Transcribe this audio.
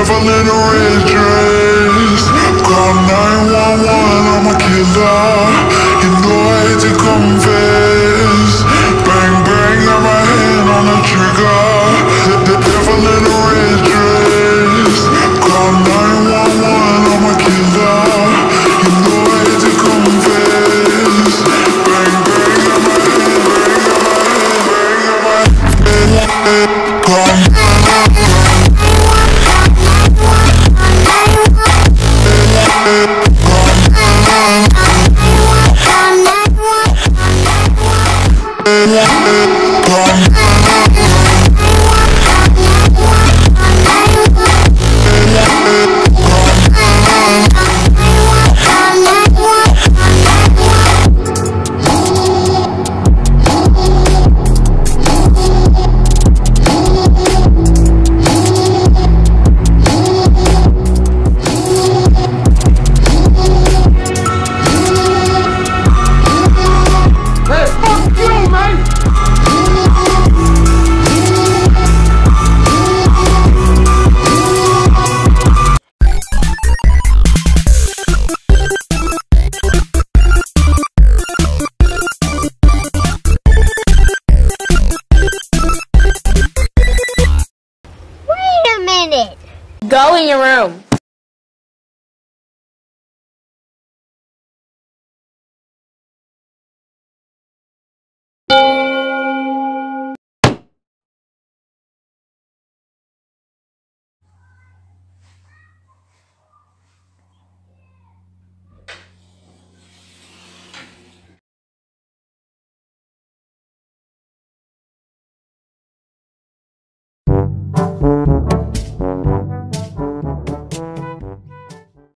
devil in a red dress. Call 911, I'm a killer. You know I hate to confess. Bang, bang, got my hand on the trigger. The devil in a red dress. Call 911, I'm a killer. You know I hate to confess. Bang, bang, got my hand, bang, got my hand, bang, got my hand. Go in your room.